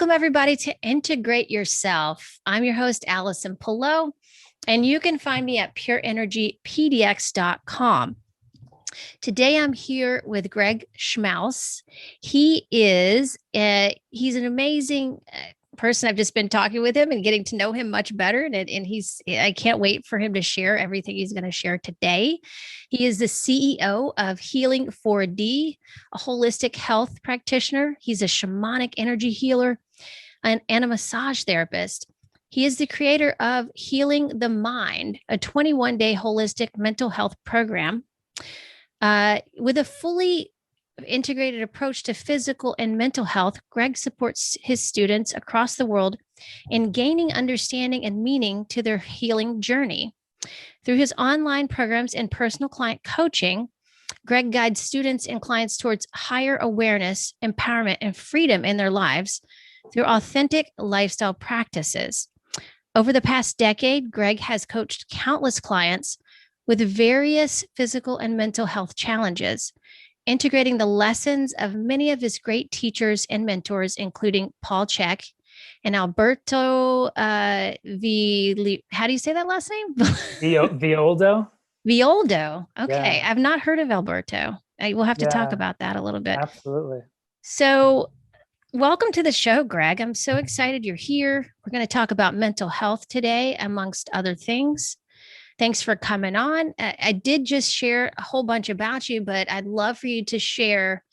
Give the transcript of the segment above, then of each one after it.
Welcome, everybody, to Integrate Yourself. I'm your host, Allison Pillow, and you can find me at pureenergypdx.com. Today, I'm here with Greg Schmaus. He's an amazing person. I've just been talking with him and getting to know him much better. And I can't wait for him to share everything he's going to share today. He is the CEO of Healing 4D, a holistic health practitioner. He's a shamanic energy healer and a massage therapist. He is the creator of Healing the Mind, a 21-day holistic mental health program with a fully integrated approach to physical and mental health. Greg supports his students across the world in gaining understanding and meaning to their healing journey. Through his online programs and personal client coaching, Greg guides students and clients towards higher awareness, empowerment, and freedom in their lives through authentic lifestyle practices. Over the past decade, Greg has coached countless clients with various physical and mental health challenges, integrating the lessons of many of his great teachers and mentors, including Paul Chek and Alberto how do you say that last name? Violdo. Violdo. Okay. Yeah. I've not heard of Alberto. We'll have to talk Yeah, about that a little bit. absolutely. So, welcome to the show, Greg. I'm so excited you're here. We're going to talk about mental health today, amongst other things. Thanks for coming on. I did just share a whole bunch about you, but I'd love for you to share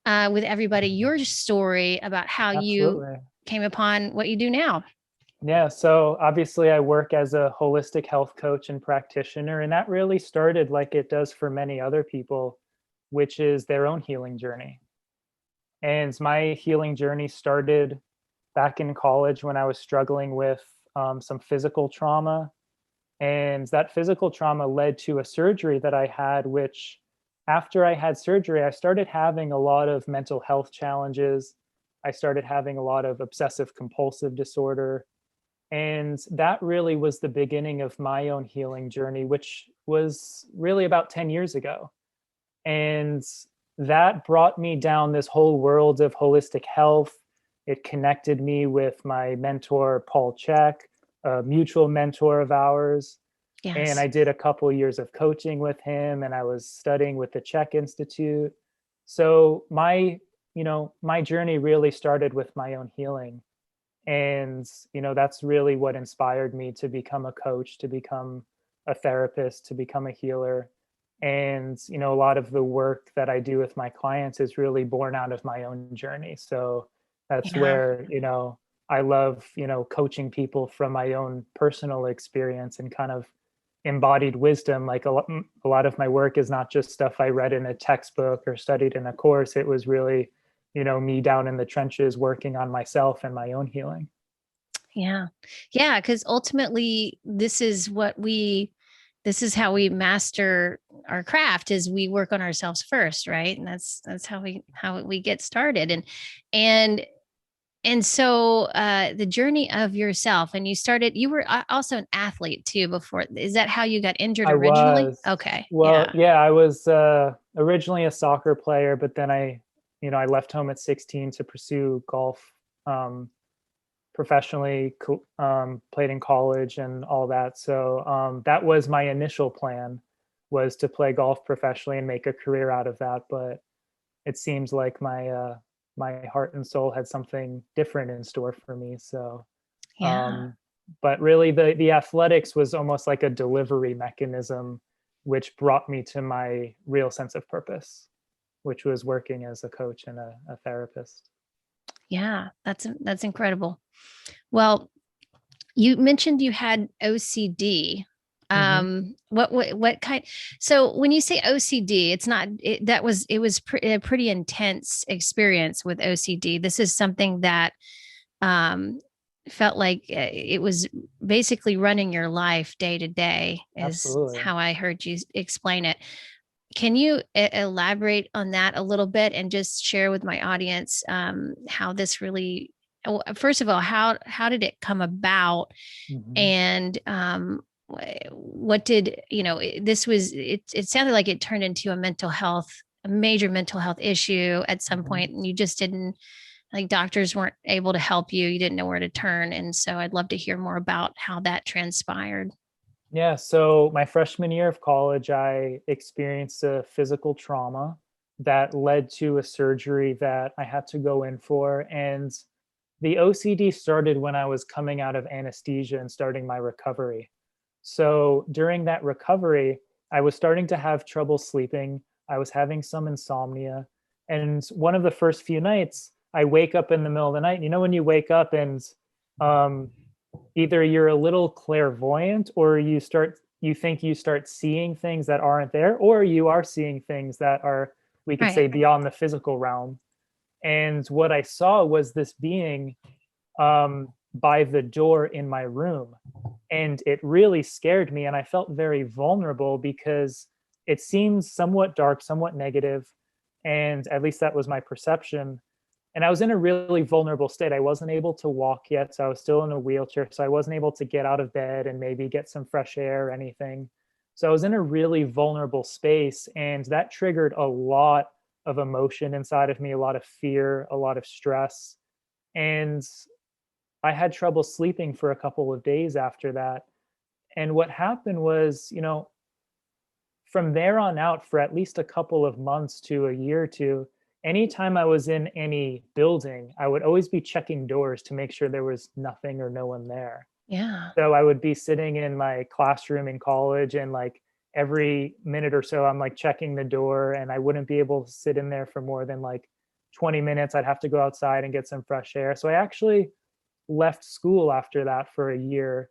with everybody your story about how you Absolutely. came upon what you do now. Yeah, so obviously I work as a holistic health coach and practitioner, and that really started like it does for many other people, which is their own healing journey. And my healing journey started back in college when I was struggling with some physical trauma. And that physical trauma led to a surgery that I had, which after I had surgery, I started having a lot of mental health challenges. I started having a lot of obsessive compulsive disorder. And that really was the beginning of my own healing journey, which was really about 10 years ago. And that brought me down this whole world of holistic health. It connected me with my mentor, Paul Chek, a mutual mentor of ours. And Yes. I did a couple of years of coaching with him, and I was studying with the Chek Institute. So my journey really started with my own healing. And that's really what inspired me to become a coach, to become a therapist, to become a healer. And a lot of the work that I do with my clients is really born out of my own journey. So that's Yeah. where I love coaching people from my own personal experience and kind of embodied wisdom. Like a lot of my work is not just stuff I read in a textbook or studied in a course. It was really me down in the trenches working on myself and my own healing. Yeah. Yeah. Because ultimately, this is how we master our craft is we work on ourselves first, right? And that's how we get started. And so the journey of yourself, and you were also an athlete too before. Is that how you got injured I originally? was, Okay. well, Yeah. yeah, I was originally a soccer player, but then I left home at 16 to pursue golf um, professionally, played in college and all that. So that was my initial plan, was to play golf professionally and make a career out of that. But it seems like my heart and soul had something different in store for me. So Yeah. um, but really the athletics was almost like a delivery mechanism, which brought me to my real sense of purpose, which was working as a coach and a therapist. Yeah. That's incredible. Well, you mentioned you had OCD. Hmm. What kind? So when you say OCD, it's not it was a pretty intense experience with OCD. This is something that um felt like it was basically running your life day to day, is Absolutely. how I heard you explain it. Can you elaborate on that a little bit and just share with my audience how this really, first of all, how did it come about, Hmm. and what did this was it sounded like it turned into a major mental health issue at some Hmm. point, and you just didn't like doctors weren't able to help you. You didn't know where to turn. And so I'd love to hear more about how that transpired. Yeah, so my freshman year of college, I experienced a physical trauma that led to a surgery that I had to go in for. And the OCD started when I was coming out of anesthesia and starting my recovery. So during that recovery, I was starting to have trouble sleeping. I was having some insomnia. And one of the first few nights, I wake up in the middle of the night. You know, when you wake up and um, either you're a little clairvoyant or you think you start seeing things that aren't there, or you are seeing things that are, we could Right. say, beyond the physical realm. And what I saw was this being by the door in my room. And it really scared me. And I felt very vulnerable because it seemed somewhat dark, somewhat negative, and at least that was my perception. And I was in a really vulnerable state. I wasn't able to walk yet, so I was still in a wheelchair. So I wasn't able to get out of bed and maybe get some fresh air or anything. So I was in a really vulnerable space, and that triggered a lot of emotion inside of me, a lot of fear, a lot of stress. And I had trouble sleeping for a couple of days after that. And what happened was, from there on out, for at least a couple of months to a year or two, anytime I was in any building, I would always be checking doors to make sure there was nothing or no one there. Yeah. So I would be sitting in my classroom in college, and like every minute or so, I'm like checking the door, and I wouldn't be able to sit in there for more than like 20 minutes. I'd have to go outside and get some fresh air. So I actually left school after that for a year.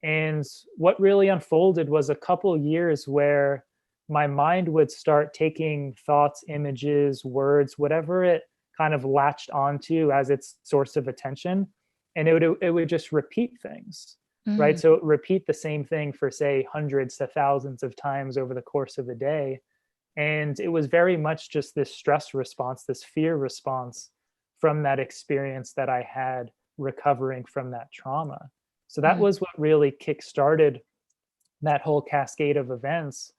And what really unfolded was a couple years where my mind would start taking thoughts, images, words, whatever it kind of latched onto as its source of attention. And it would just repeat things, right? Mm. So it would repeat the same thing for, say, hundreds to thousands of times over the course of a day. And it was very much just this stress response, this fear response from that experience that I had recovering from that trauma. So that Mm. was what really kick-started that whole cascade of events.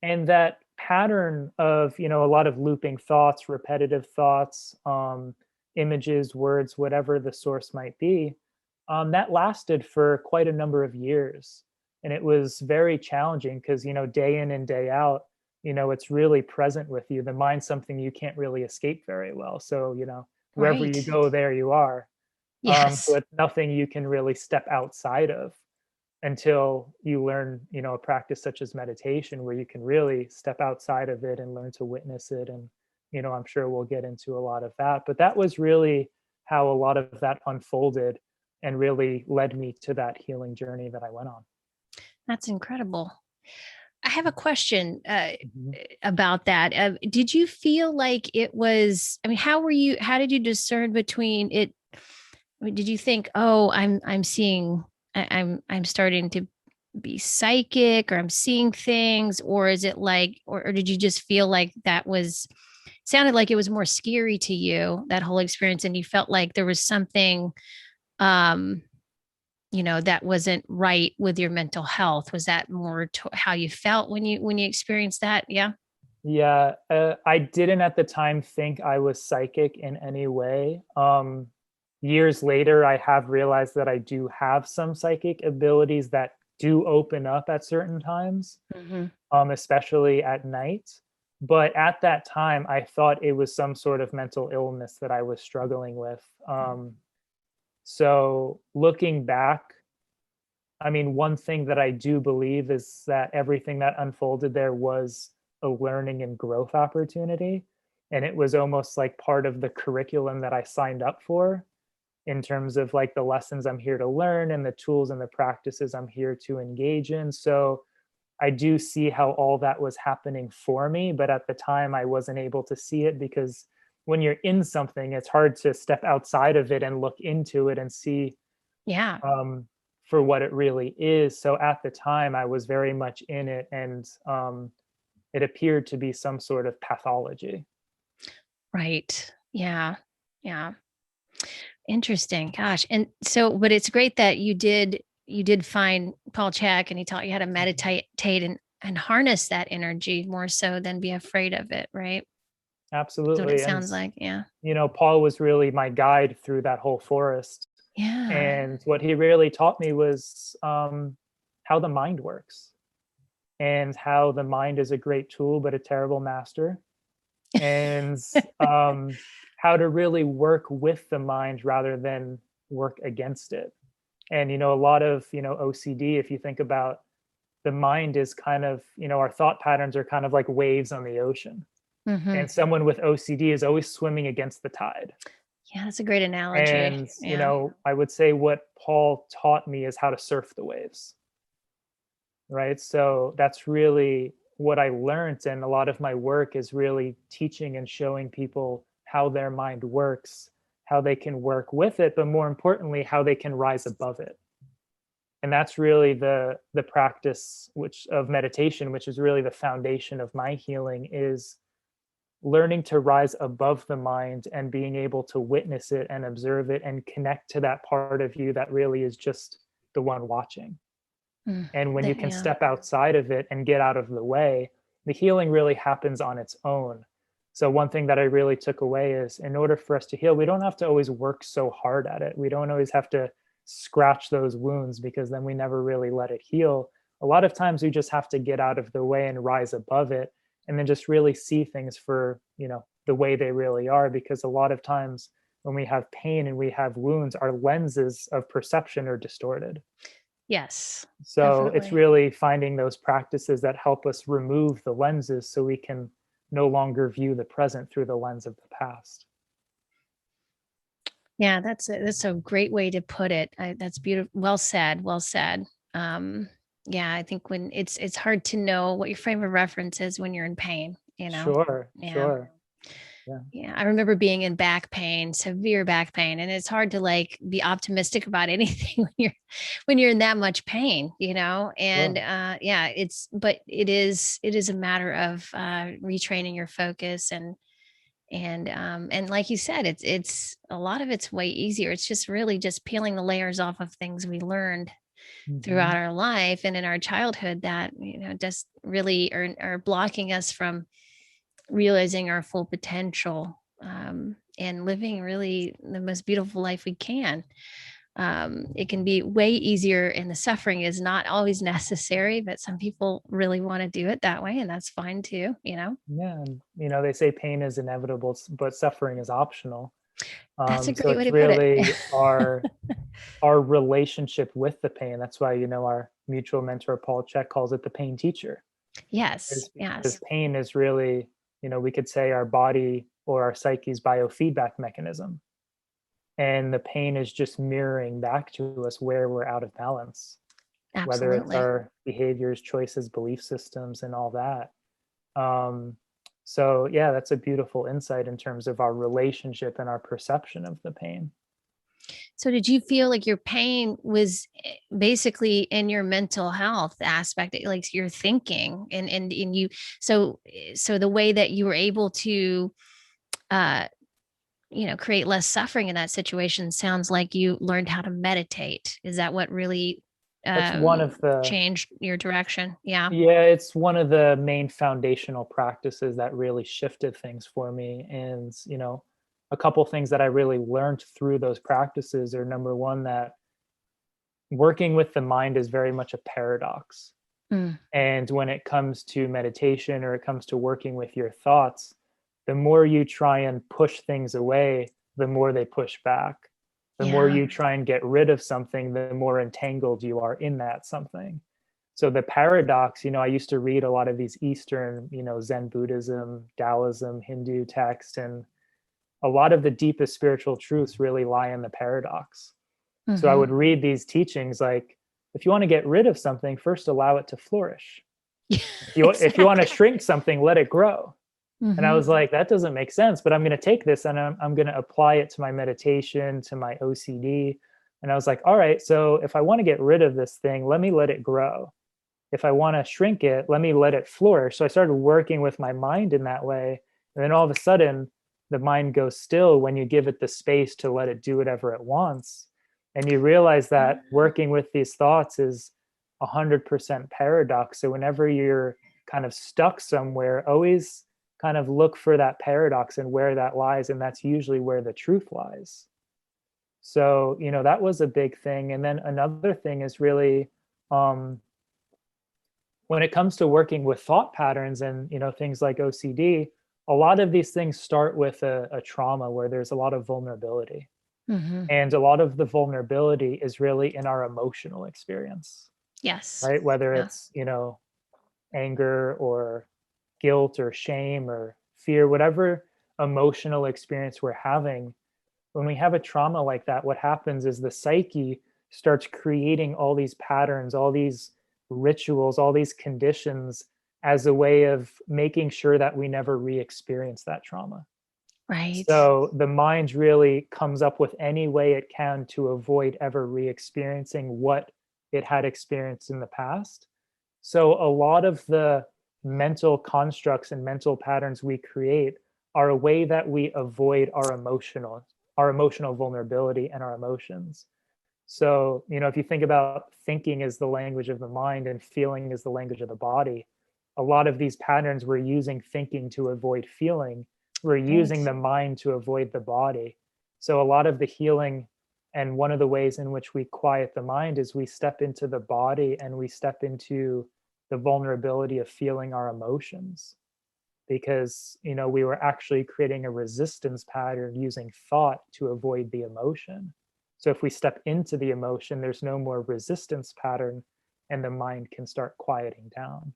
And that pattern of, a lot of looping thoughts, repetitive thoughts, images, words, whatever the source might be, that lasted for quite a number of years. And it was very challenging because, day in and day out, it's really present with you. The mind's something you can't really escape very well. So, wherever you Right. go, there you are. So Yes. it's nothing you can really step outside of until you learn, a practice such as meditation, where you can really step outside of it and learn to witness it. And, I'm sure we'll get into a lot of that. But that was really how a lot of that unfolded and really led me to that healing journey that I went on. That's incredible. I have a question Mhm. about that. Did you feel like it was, I mean, how did you discern between it? I mean, did you think, oh, I'm seeing, I'm starting to be psychic or I'm seeing things, or is it like, or did you just feel like that was, sounded like it was more scary to you, that whole experience, and you felt like there was something, um, that wasn't right with your mental health? Was that more how you felt when you experienced that? Yeah. Yeah, I didn't at the time think I was psychic in any way. Years later, I have realized that I do have some psychic abilities that do open up at certain times, Hmm. especially at night. But at that time, I thought it was some sort of mental illness that I was struggling with. So looking back, I mean, one thing that I do believe is that everything that unfolded there was a learning and growth opportunity. And it was almost like part of the curriculum that I signed up for, in terms of like the lessons I'm here to learn and the tools and the practices I'm here to engage in. So I do see how all that was happening for me. But at the time, I wasn't able to see it because when you're in something, it's hard to step outside of it and look into it and see Yeah. um, for what it really is. So at the time, I was very much in it, and it appeared to be some sort of pathology. Right. Yeah. Yeah. Interesting. Gosh. And so, but it's great that you did find Paul Chek and he taught you how to Mhm. meditate and harness that energy more so than be afraid of it, right? That's what it Absolutely. And, sounds like. Yeah. Paul was really my guide through that whole forest. Yeah. And what he really taught me was how the mind works, and how the mind is a great tool, but a terrible master. And how to really work with the mind rather than work against it. And, a lot of, OCD, if you think about, the mind is kind of, our thought patterns are kind of like waves on the ocean. Hmm. And someone with OCD is always swimming against the tide. Yeah, that's a great analogy. And, Yeah. I would say what Paul taught me is how to surf the waves, right? So that's really what I learned. And a lot of my work is really teaching and showing people how their mind works, how they can work with it, but more importantly, how they can rise above it. And that's really the practice which of meditation, which is really the foundation of my healing, is learning to rise above the mind and being able to witness it and observe it and connect to that part of you that really is just the one watching. Mm, And when you can yeah. step outside of it and get out of the way, the healing really happens on its own. So, one thing that I really took away is, in order for us to heal, we don't have to always work so hard at it. We don't always have to scratch those wounds, because then we never really let it heal. A lot of times we just have to get out of the way and rise above it, and then just really see things for, the way they really are. Because a lot of times when we have pain and we have wounds, our lenses of perception are distorted. Yes, So it's definitely. really finding those practices that help us remove the lenses so we can no longer view the present through the lens of the past. Yeah, that's a great way to put it. That's beautiful. Well said. Well said. Um, yeah, I think when it's hard to know what your frame of reference is when you're in pain, you know. Sure, Yeah. sure. Yeah. Yeah, I remember being in back pain, severe back pain, and it's hard to like be optimistic about anything when you're in that much pain, you know. And Sure. yeah, but it is a matter of retraining your focus and like you said, it's a lot of it's way easier. It's just really just peeling the layers off of things we learned throughout Mhm. our life and in our childhood that just really are blocking us from realizing our full potential, and living really the most beautiful life we can. It can be way easier, and the suffering is not always necessary, but some people really want to do it that way, and that's fine too, you know? Yeah, and they say pain is inevitable, but suffering is optional. That's a So great way it's to put it. really our relationship with the pain. That's why, our mutual mentor Paul Chek calls it the pain teacher. Yes, Is because yes. pain is really, we could say, our body or our psyche's biofeedback mechanism. And the pain is just mirroring back to us where we're out of balance, whether it's Absolutely. our behaviors, choices, belief systems, and all that. Um, so, yeah, that's a beautiful insight in terms of our relationship and our perception of the pain. So did you feel like your pain was basically in your mental health aspect, like your thinking and you so the way that you were able to uh create less suffering in that situation sounds like you learned how to meditate. Is that what really That's one of the changed your direction? Yeah. Yeah, it's one of the main foundational practices that really shifted things for me. And, a couple things that I really learned through those practices are, number one, that working with the mind is very much a paradox. Mm, And when it comes to meditation, or it comes to working with your thoughts, the more you try and push things away, the more they push back. The more yeah. you try and get rid of something, the more entangled you are in that something. So the paradox, I used to read a lot of these Eastern, Zen Buddhism, Taoism, Hindu texts, and a lot of the deepest spiritual truths really lie in the paradox. So I Hmm. would read these teachings like, if you want to get rid of something, first allow it to flourish. If you want to Exactly. shrink something, let it grow. And I Hmm. was like, that doesn't make sense, but I'm going to take this and I'm going to apply it to my meditation, to my OCD. And I was like, all right, so if I want to get rid of this thing, let me let it grow. If I want to shrink it, let me let it flourish. So I started working with my mind in that way. And then all of a sudden, the mind goes still when you give it the space to let it do whatever it wants. And you realize that working with these thoughts is 100% paradox. So whenever you're kind of stuck somewhere, always kind of look for that paradox and where that lies. And that's usually where the truth lies. So, that was a big thing. And then another thing is really, um, when it comes to working with thought patterns and, things like OCD, a lot of these things start with a trauma where there's a lot of vulnerability. Hmm. And a lot of the vulnerability is really in our emotional experience, Yes. right? Whether Yeah. it's, anger or guilt or shame or fear, whatever emotional experience we're having, when we have a trauma like that, what happens is the psyche starts creating all these patterns, all these rituals, all these conditions as a way of making sure that we never re-experience that trauma. Right. So the mind really comes up with any way it can to avoid ever re-experiencing what it had experienced in the past. So a lot of the mental constructs and mental patterns we create are a way that we avoid our emotional vulnerability and our emotions. So, if you think about thinking is the language of the mind and feeling is the language of the body, a lot of these patterns we're using thinking to avoid feeling, we're using Right. the mind to avoid the body. So, a lot of the healing and one of the ways in which we quiet the mind is we step into the body and we step into the vulnerability of feeling our emotions because we were actually creating a resistance pattern using thought to avoid the emotion. So if we step into the emotion, there's no more resistance pattern and the mind can start quieting down.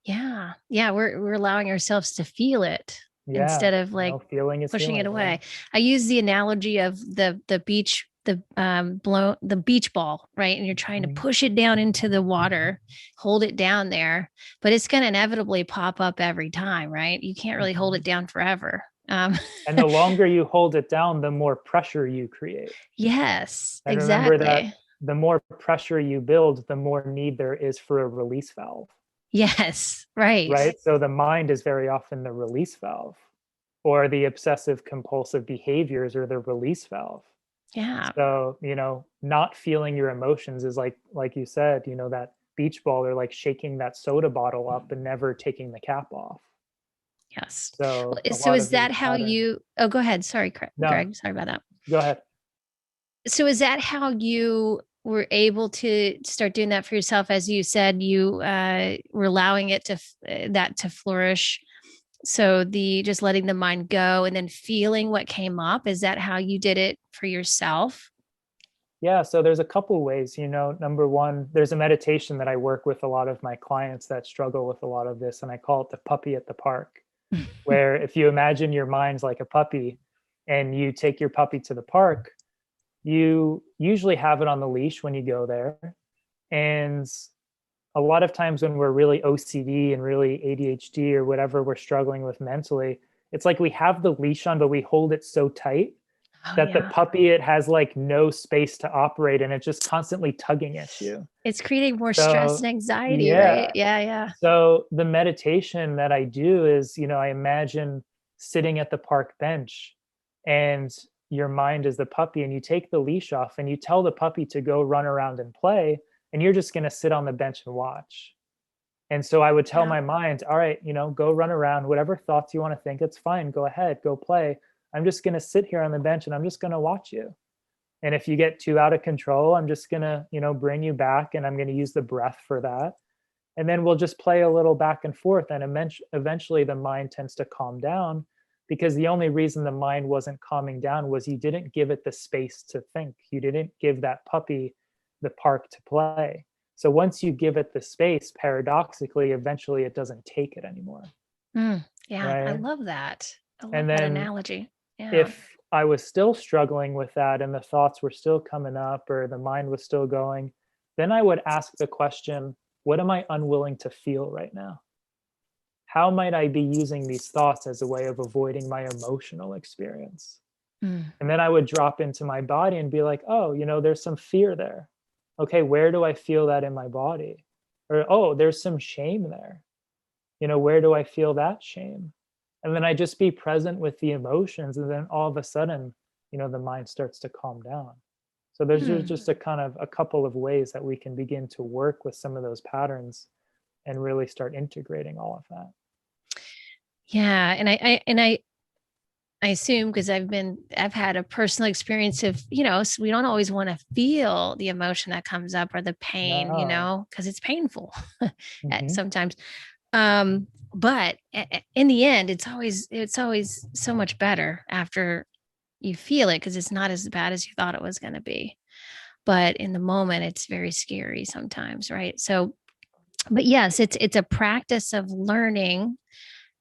Yeah. Yeah. We're allowing ourselves to feel it Yeah, instead of like feeling is pushing it healing, right? away. I use the analogy of the beach, the beach ball, right? And you're trying to Mhm. push it down into the water, hold it down there, but it's going to inevitably pop up every time, right? You can't really hold it Mhm. down forever. And the longer you hold it down, the more pressure you create. Yes, And remember that exactly. the more pressure you build, the more need there is for a release valve. Yes, right. Right? So the mind is very often the release valve, or the obsessive compulsive behaviors are the release valve. Yeah. So, not feeling your emotions is like you said, that beach ball or like shaking that soda bottle up and never taking the cap off. Yes. So Well, a so lot is of these that how patterns. you, oh, go ahead. Sorry, No, Greg. Sorry about that. go ahead. So is that how you were able to start doing that for yourself? As you said, you were allowing it to that to flourish. So the just letting the mind go and then feeling what came up. Is that how you did it for yourself? Yeah, so there's a couple ways, number one, there's a meditation that I work with a lot of my clients that struggle with a lot of this, and I call it the puppy at the park. Where if you imagine your mind's like a puppy and you take your puppy to the park, you usually have it on the leash when you go there. And a lot of times when we're really OCD and really ADHD or whatever we're struggling with mentally, it's like we have the leash on, but we hold it so tight Oh that the yeah. puppy, it has like no space to operate and it's just constantly tugging at you. It's creating more stress So, and anxiety, right? yeah. Yeah, yeah. So the meditation that I do is, I imagine sitting at the park bench and your mind is the puppy and you take the leash off and you tell the puppy to go run around and play and you're just going to sit on the bench and watch. And so I would tell Yeah. my mind, all right, go run around, whatever thoughts you want to think, it's fine. Go ahead, go play. I'm just going to sit here on the bench and I'm just going to watch you. And if you get too out of control, I'm just going to, bring you back and I'm going to use the breath for that. And then we'll just play a little back and forth. And eventually the mind tends to calm down because the only reason the mind wasn't calming down was you didn't give it the space to think. You didn't give that puppy the park to play. So once you give it the space, paradoxically, eventually it doesn't take it anymore. Yeah, I Right. love that. I love And that then analogy. Yeah. if I was still struggling with that and the thoughts were still coming up or the mind was still going, then I would ask the question, what am I unwilling to feel right now? How might I be using these thoughts as a way of avoiding my emotional experience? Mm. And then I would drop into my body and be like, oh, there's some fear there. Okay, where do I feel that in my body? Or, oh, there's some shame there. Where do I feel that shame? And then I just be present with the emotions. And then all of a sudden, the mind starts to calm down. So there's Hmm. just a couple of ways that we can begin to work with some of those patterns and really start integrating all of that. Yeah. And I assume because I've had a personal experience of, so we don't always want to feel the emotion that comes up or the pain, No. because it's painful Hmm. sometimes. But in the end, it's always so much better after you feel it because it's not as bad as you thought it was going to be. But in the moment, it's very scary sometimes, right? So, but yes, it's a practice of learning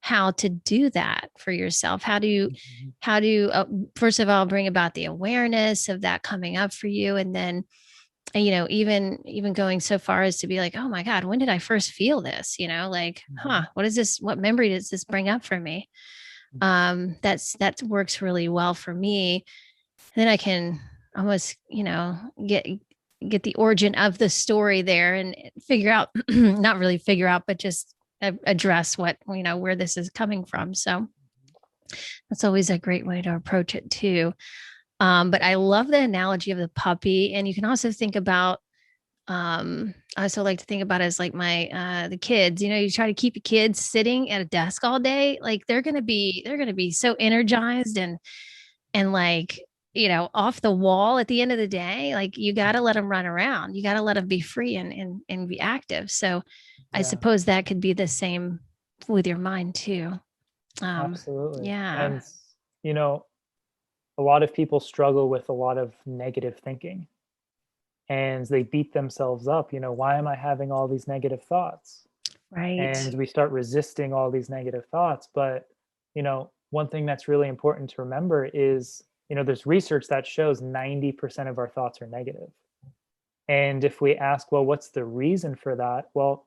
how to do that for yourself. How do you first of all bring about the awareness of that coming up for you, and then even going so far as to be like, oh my god, when did I first feel this, like, Hmm. what is this, what memory does this bring up for me? That works really well for me. And then I can almost get the origin of the story there and figure out not really figure out, but just address what where this is coming from. So that's always a great way to approach it too. But I love the analogy of the puppy, and you can also think about I also like to think about it as like the kids. You try to keep your kids sitting at a desk all day, like they're gonna be so energized and like off the wall at the end of the day. Like, you got to let them run around, you got to let them be free and be active. So I Yeah, suppose that could be the same with your mind too. absolutely. Yeah. And, you know, a lot of people struggle with a lot of negative thinking and they beat themselves up. Why am I having all these negative thoughts? Right. And we start resisting all these negative thoughts. But, one thing that's really important to remember is, there's research that shows 90% of our thoughts are negative. And if we ask, well, what's the reason for that? Well,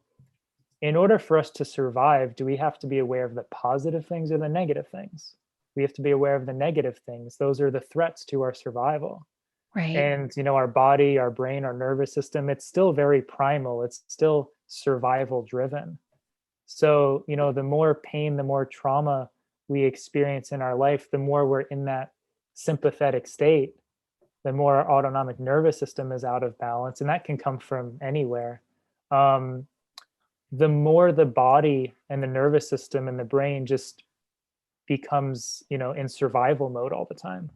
in order for us to survive, do we have to be aware of the positive things or the negative things? We have to be aware of the negative things. Those are the threats to our survival. Right. And, our body, our brain, our nervous system, it's still very primal. It's still survival driven. So, the more pain, the more trauma we experience in our life, the more we're in that sympathetic state, the more our autonomic nervous system is out of balance. And that can come from anywhere. Um, the more the body and the nervous system and the brain just becomes, in survival mode all the time.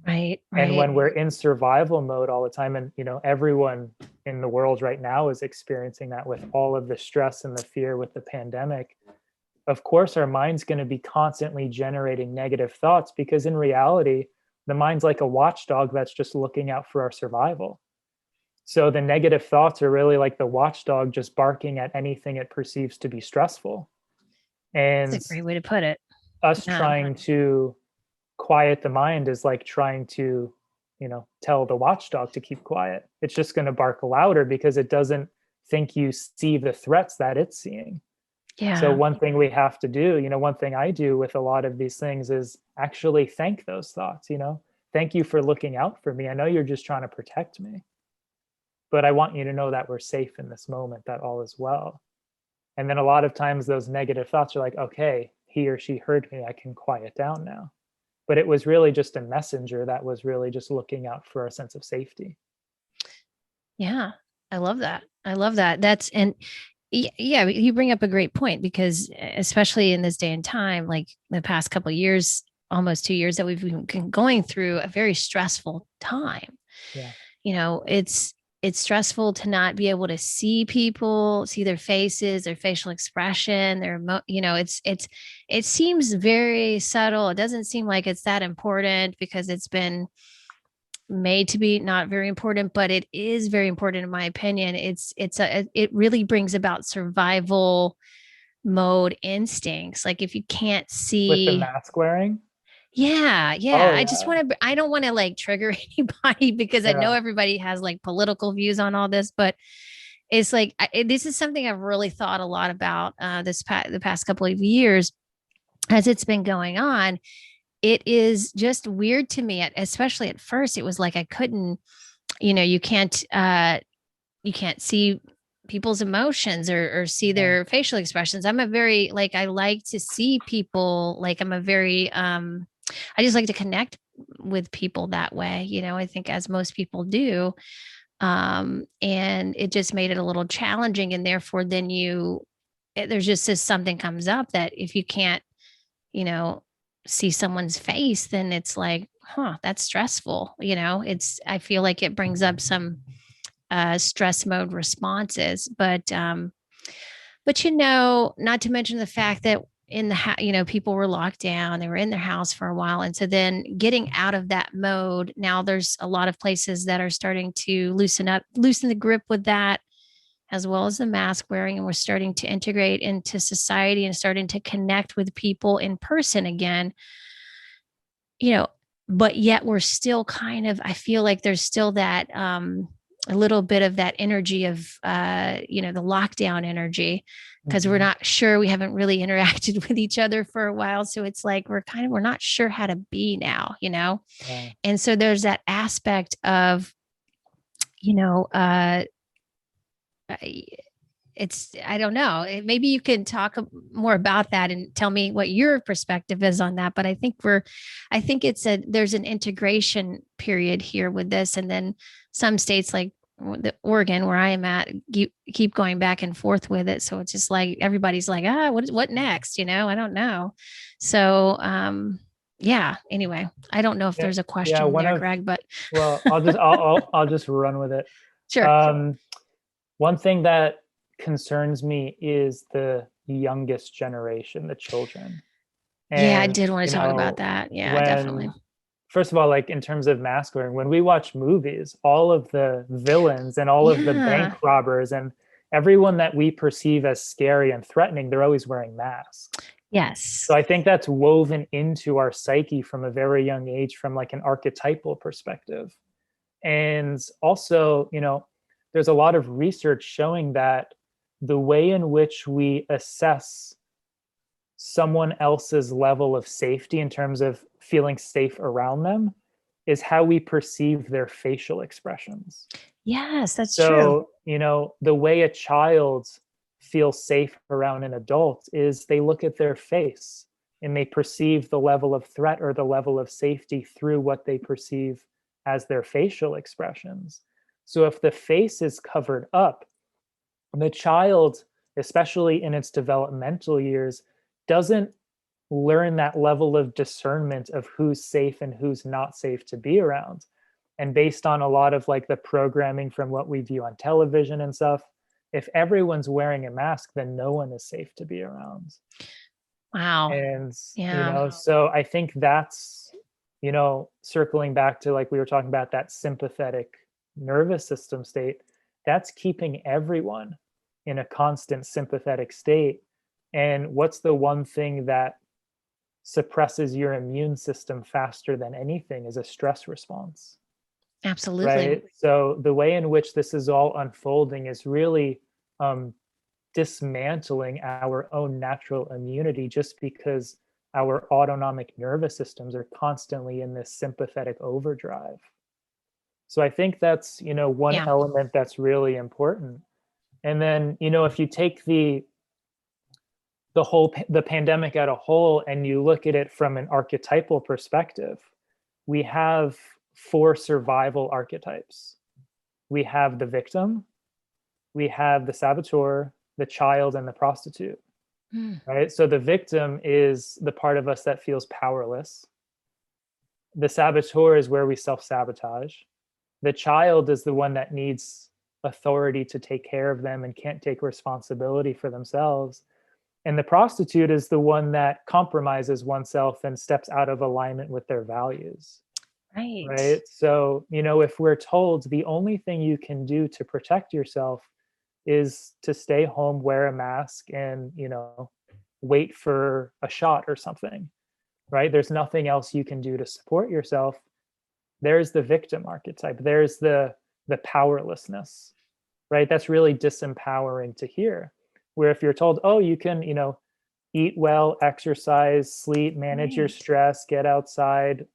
Right. And Right. when we're in survival mode all the time, and, everyone in the world right now is experiencing that with all of the stress and the fear with the pandemic, of course, our mind's going to be constantly generating negative thoughts because in reality, the mind's like a watchdog that's just looking out for our survival. So the negative thoughts are really like the watchdog just barking at anything it perceives to be stressful. That's And a great way to put it. us Yeah. trying to quiet the mind is like trying to, tell the watchdog to keep quiet. It's just going to bark louder because it doesn't think you see the threats that it's seeing. So Yeah. one thing we have to do, one thing I do with a lot of these things is actually thank those thoughts, thank you for looking out for me. I know you're just trying to protect me, but I want you to know that we're safe in this moment, that all is well. And then a lot of times those negative thoughts are like, okay, he or she heard me. I can quiet down now. But it was really just a messenger that was really just looking out for a sense of safety. Yeah. I love that. I love that. Yeah, you bring up a great point because especially in this day and time, like the past couple of years, almost 2 years that we've been going through a very stressful time. Yeah. It's stressful to not be able to see people, see their faces, their facial expression, it seems very subtle. It doesn't seem like it's that important because it's been made to be not very important, but it is very important in my opinion. It really brings about survival mode instincts. Like, if you can't With the see. mask wearing. Yeah, Oh, yeah. yeah. I don't want to like trigger anybody because I know Yeah. everybody has like political views on all this, but it's like this is something I've really thought a lot about the past couple of years as it's been going on. It is just weird to me, especially at first. It was like I couldn't, you can't see people's emotions or see Yeah. their facial expressions. I'm a very like I like to see people, like I'm a very I just like to connect with people that way, I think as most people do. And it just made it a little challenging, and therefore then there's just this something comes up that if you can't see someone's face, then it's like, huh, that's stressful. I feel like it brings up some stress mode responses. But not to mention the fact that in people were locked down, they were in their house for a while. And so then getting out of that mode, now there's a lot of places that are starting to loosen the grip with that, as well as the mask wearing. And we're starting to integrate into society and starting to connect with people in person again, you know, but yet we're still I feel like there's still that, a little bit of that energy of, the lockdown energy, because we're not sure, we haven't really interacted with each other for a while. So it's like, we're not sure how to be now. Yeah. And so there's that aspect of, you know, uh, I don't know. Maybe you can talk more about that and tell me what your perspective is on that. But I think there's an integration period here with this. And then some states like the Oregon, where I am at, keep going back and forth with it. So it's just like, everybody's like, what next? I don't know. So, yeah, anyway, I don't know if there's a Yeah, question there, Greg, but well, I'll just run with it. sure. One thing that concerns me is the youngest generation, the children. Yeah, I And did want to talk about that. Yeah, definitely. First of all, like in terms of mask wearing, when we watch movies, all of the villains and all of the bank Yeah. robbers and everyone that we perceive as scary and threatening, they're always wearing masks. Yes. So I think that's woven into our psyche from a very young age, from like an archetypal perspective. And also, there's a lot of research showing that the way in which we assess someone else's level of safety in terms of feeling safe around them is how we perceive their facial expressions. Yes, that's true. So, the way a child feels safe around an adult is they look at their face and they perceive the level of threat or the level of safety through what they perceive as their facial expressions. So if the face is covered up, the child, especially in its developmental years, doesn't learn that level of discernment of who's safe and who's not safe to be around. And based on a lot of like the programming from what we view on television and stuff, if everyone's wearing a mask, then no one is safe to be around. Wow. And, Yeah. so I think that's, circling back to like we were talking about that sympathetic nervous system state, that's keeping everyone in a constant sympathetic state. And what's the one thing that suppresses your immune system faster than anything is a stress response, Absolutely. right? So the way in which this is all unfolding is really dismantling our own natural immunity, just because our autonomic nervous systems are constantly in this sympathetic overdrive. So I think that's, one Yeah. element that's really important. And then, if you take the pandemic at a whole and you look at it from an archetypal perspective, we have 4 survival archetypes. We have the victim, we have the saboteur, the child, and the prostitute. Mm. Right? So the victim is the part of us that feels powerless. The saboteur is where we self-sabotage. The child is the one that needs authority to take care of them and can't take responsibility for themselves. And the prostitute is the one that compromises oneself and steps out of alignment with their values. Right. Right? So, if we're told the only thing you can do to protect yourself is to stay home, wear a mask, and, wait for a shot or something, right? There's nothing else you can do to support yourself. There's the victim archetype. There's the powerlessness, right? That's really disempowering to hear. Where if you're told, oh, you can, eat well, exercise, sleep, manage your Right. stress, get outside,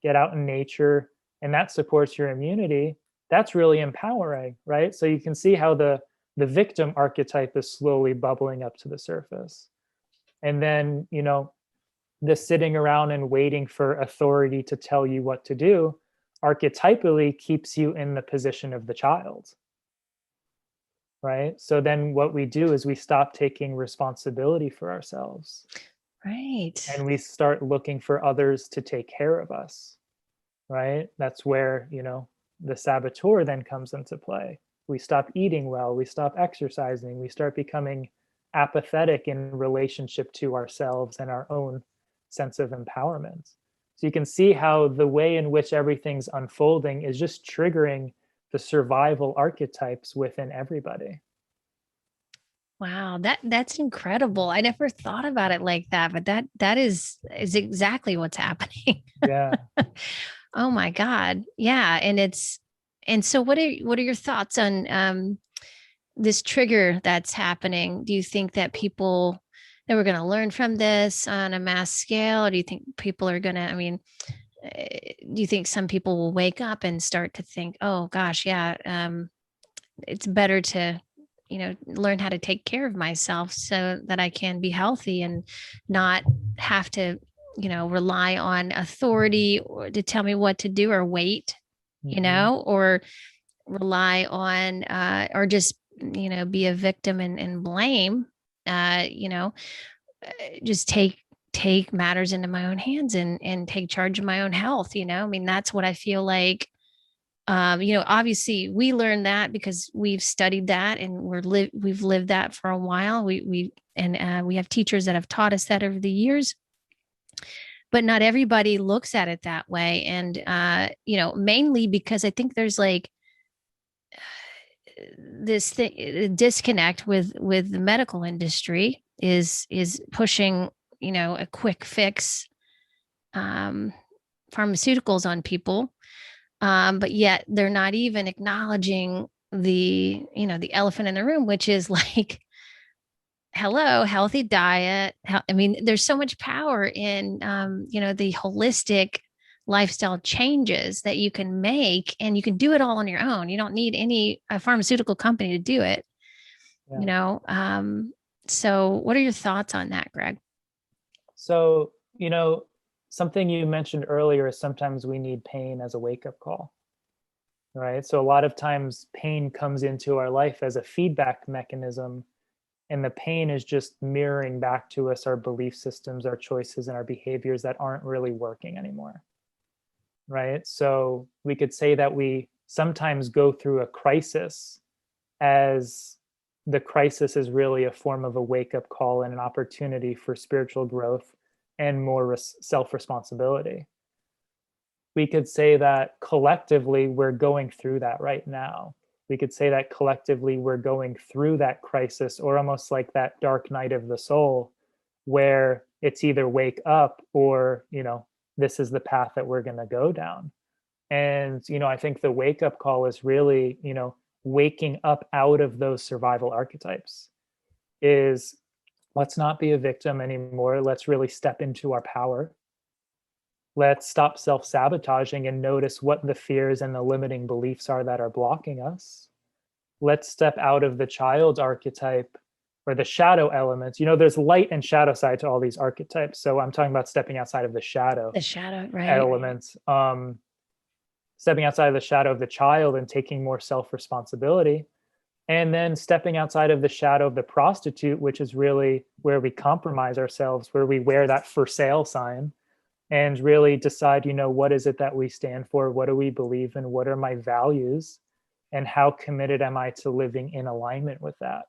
get out in nature, and that supports your immunity, that's really empowering, right? So you can see how the victim archetype is slowly bubbling up to the surface. And then, the sitting around and waiting for authority to tell you what to do archetypally keeps you in the position of the child, right? So then what we do is we stop taking responsibility for ourselves. Right. and we start looking for others to take care of us, right? That's where, the saboteur then comes into play. We stop eating well, we stop exercising, we start becoming apathetic in relationship to ourselves and our own sense of empowerment. So you can see how the way in which everything's unfolding is just triggering the survival archetypes within everybody. Wow, that's incredible. I never thought about it like that, but that is exactly what's happening. Yeah. Oh my God. Yeah. And so what are your thoughts on this trigger that's happening? Do you think that people that we're going to learn from this on a mass scale? Or do you think people are going to, I mean, do you think some people will wake up and start to think, oh gosh, yeah, it's better to, learn how to take care of myself so that I can be healthy and not have to, rely on authority or to tell me what to do or wait, Hmm. or rely on or just, be a victim and blame, uh, you know, just take matters into my own hands and take charge of my own health. I mean, that's what I feel like. Obviously we learned that because we've studied that and we've lived that for a while. We have teachers that have taught us that over the years, but not everybody looks at it that way. And mainly because I think there's like this thing disconnect with the medical industry is pushing, a quick fix, um, pharmaceuticals on people, but yet they're not even acknowledging the elephant in the room, which is like, hello, healthy diet. I mean, there's so much power in the holistic lifestyle changes that you can make, and you can do it all on your own. You don't need any a pharmaceutical company to do it. you Yeah. know um so what are your thoughts on that, Greg? So, something you mentioned earlier is sometimes we need pain as a wake up call, right? So, a lot of times pain comes into our life as a feedback mechanism, and the pain is just mirroring back to us our belief systems, our choices, and our behaviors that aren't really working anymore, right? So, we could say that we sometimes go through a crisis as the crisis is really a form of a wake up call and an opportunity for spiritual growth and more self responsibility. We could say that collectively we're going through that right now. We could say that collectively we're going through that crisis, or almost like that dark night of the soul, where it's either wake up or, this is the path that we're going to go down. And, I think the wake up call is really, waking up out of those survival archetypes. Is let's not be a victim anymore. Let's really step into our power. Let's stop self sabotaging and notice what the fears and the limiting beliefs are that are blocking us. Let's step out of the child archetype or the shadow elements. There's light and shadow side to all these archetypes. So I'm talking about stepping outside of the shadow The shadow, right? elements. Stepping outside of the shadow of the child and taking more self responsibility, and then stepping outside of the shadow of the prostitute, which is really where we compromise ourselves, where we wear that for sale sign and really decide, what is it that we stand for? What do we believe in? What are my values? And how committed am I to living in alignment with that?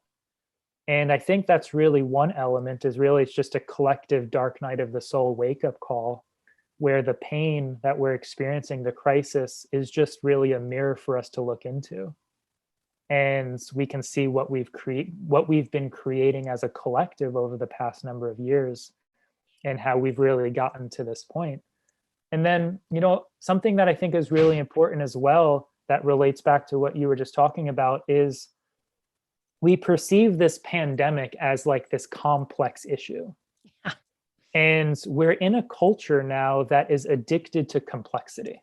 And I think that's really one element, is really it's just a collective dark night of the soul wake up call, where the pain that we're experiencing, the crisis, is just really a mirror for us to look into. And we can see what we've been creating as a collective over the past number of years, and how we've really gotten to this point. And then, something that I think is really important as well, that relates back to what you were just talking about, is we perceive this pandemic as like this complex issue. And we're in a culture now that is addicted to complexity,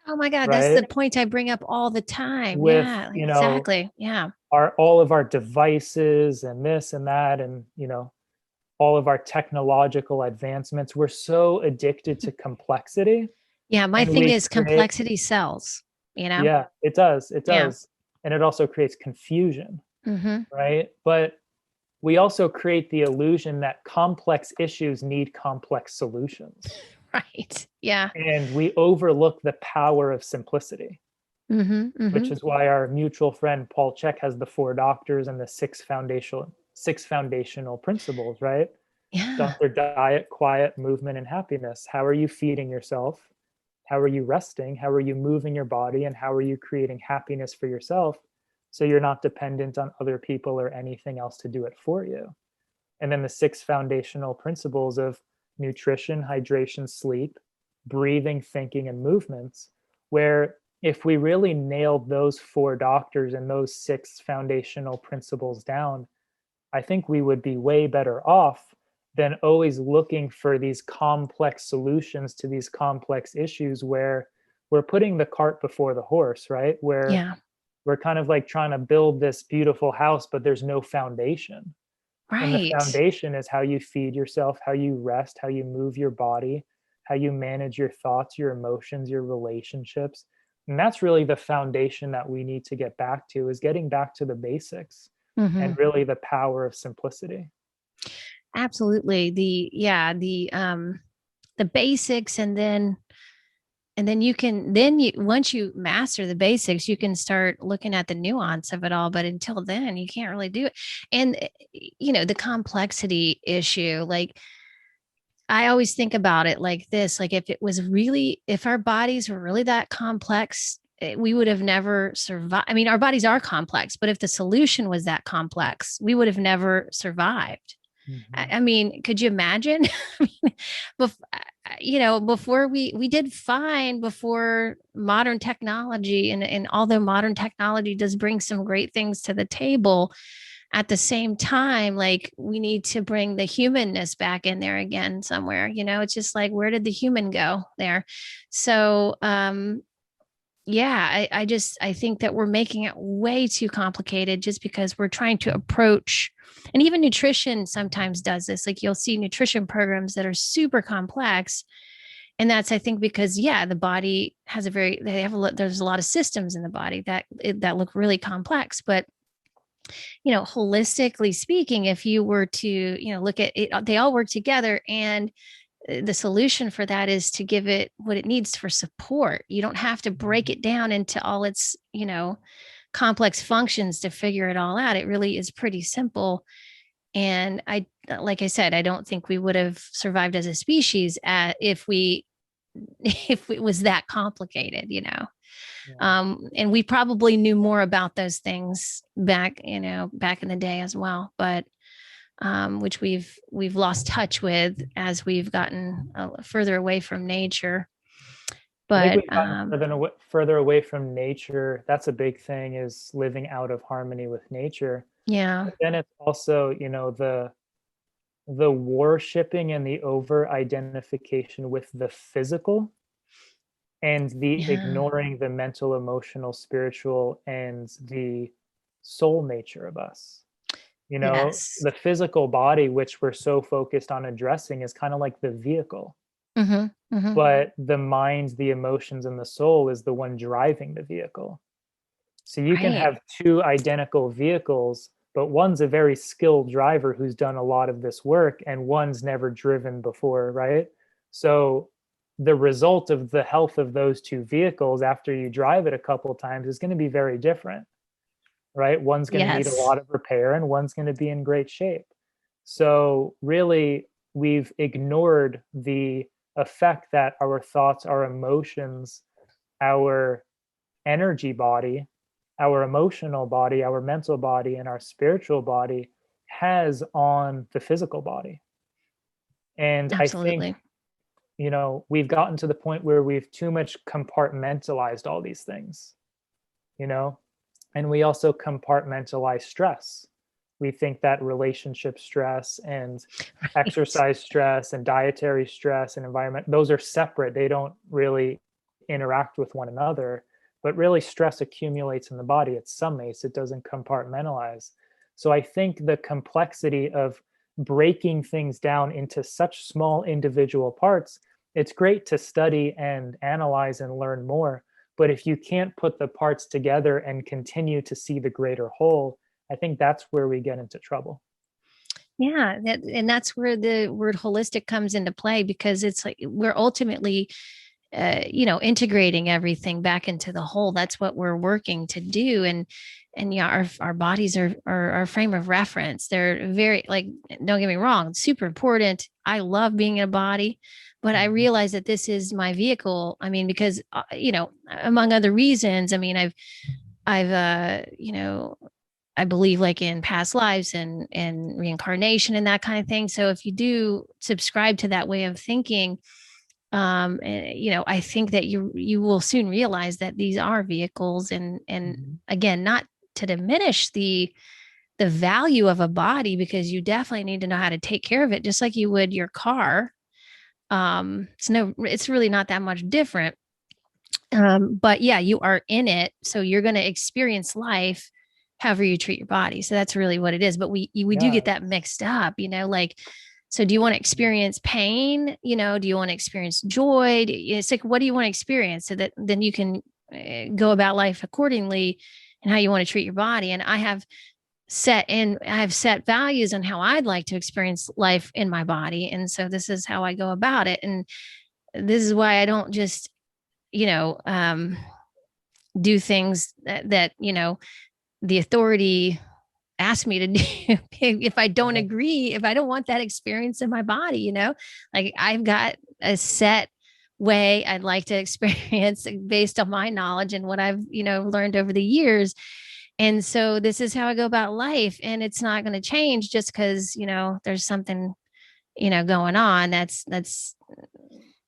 Oh my God, that's right? the point I bring up all the time. With, Yeah, exactly. Yeah. all of our devices and this and that, and, all of our technological advancements, we're so addicted to complexity. Yeah. My And thing we is create, complexity sells, you know? yeah, it does. It Yeah. does. And it also creates confusion, Hmm. right? But we also create the illusion that complex issues need complex solutions. Right. Yeah. And we overlook the power of simplicity, Mm-hmm. which Mm-hmm. is why our mutual friend Paul Chek has the four doctors and the six foundational principles, right? Yeah. Doctor: diet, quiet, movement, and happiness. How are you feeding yourself? How are you resting? How are you moving your body? And how are you creating happiness for yourself so you're not dependent on other people or anything else to do it for you? And then the six foundational principles of nutrition, hydration, sleep, breathing, thinking, and movements, where if we really nailed those four doctors and those six foundational principles down, I think we would be way better off than always looking for these complex solutions to these complex issues where we're putting the cart before the horse, right? Where Yeah. we're kind of like trying to build this beautiful house, but there's no foundation. And the Right. foundation is how you feed yourself, how you rest, how you move your body, how you manage your thoughts, your emotions, your relationships. And that's really the foundation that we need to get back to, is getting back to the basics Mm-hmm. and really the power of simplicity. Absolutely. The basics, and then you can then you once you master the basics, you can start looking at the nuance of it all, but until then you can't really do it. And the complexity issue, like I always think about it like this, like if our bodies were really that complex, we would have never survived. I mean, our bodies are complex, but if the solution was that complex, we would have never survived. Mhm. I mean, could you imagine? I mean, before we did fine before modern technology, and although modern technology does bring some great things to the table, at the same time, like we need to bring the humanness back in there again somewhere. It's just like, where did the human go there? So, yeah, I think that we're making it way too complicated just because we're trying to approach, and even nutrition sometimes does this. Like you'll see nutrition programs that are super complex. And that's, I think, because yeah, the body has there's a lot of systems in the body that look really complex. But holistically speaking, if you were to, look at it, they all work together. And the solution for that is to give it what it needs for support. You don't have to break it down into all its, complex functions to figure it all out. It really is pretty simple. And like I said, I don't think we would have survived as a species if we if it was that complicated. Yeah. And we probably knew more about those things back in the day as well, but which we've lost touch with as we've gotten further away from nature. I think But we've gotten further away from nature. That's a big thing, is living out of harmony with nature. yeah, But then it's also, the worshipping and the over identification with the physical, and the yeah, ignoring the mental, emotional, spiritual, and the soul nature of us. yes, The physical body, which we're so focused on addressing, is kind of like the vehicle, mm-hmm, mm-hmm. but the mind, the emotions, and the soul is the one driving the vehicle. So you can Right, have two identical vehicles, but one's a very skilled driver who's done a lot of this work, and one's never driven before, right? So the result of the health of those two vehicles after you drive it a couple of times is going to be very different, right? One's going to need a yes, lot of repair and one's going to be in great shape. So really, we've ignored the effect that our thoughts, our emotions, our energy body, our emotional body, our mental body, and our spiritual body has on the physical body. And I think, absolutely, we've gotten to the point where we've too much compartmentalized all these things, you know, and we also compartmentalize stress. We think that relationship stress and right, exercise stress and dietary stress and environment, those are separate. They don't really interact with one another, but really stress accumulates in the body. It summates, it doesn't compartmentalize. So I think the complexity of breaking things down into such small individual parts, it's great to study and analyze and learn more. But if you can't put the parts together and continue to see the greater whole, I think that's where we get into trouble. Yeah, and that's where the word holistic comes into play, because it's like we're ultimately integrating everything back into the whole. That's what we're working to do. And yeah, our bodies are our frame of reference. They're very, like, don't get me wrong, super important. I love being in a body, but I Mhm. realize that this is my vehicle. I mean, because among other reasons, I mean, I've I believe like in past lives and reincarnation and that kind of thing. So if you do subscribe to that way of thinking, I think that you will soon realize that these are vehicles, and Mhm. again, not to diminish the value of a body, because you definitely need to know how to take care of it just like you would your car. It's really not that much different. But yeah, you are in it, so you're going to experience life however you treat your body. So that's really what it is. But we do get Yeah. that mixed up, like, so do you want to experience pain? Do you want to experience joy? It's like, what do you want to experience, so that then you can go about life accordingly, and how you want to treat your body. And I have set values on how I'd like to experience life in my body. And so this is how I go about it. And this is why I don't just, you know, um, do things that the authority asked me to do. If I don't Yeah. agree, if I don't want that experience in my body, like, I've got a set way I'd like to experience based on my knowledge and what I've learned over the years. And so this is how I go about life, and it's not going to change just because there's something going on that's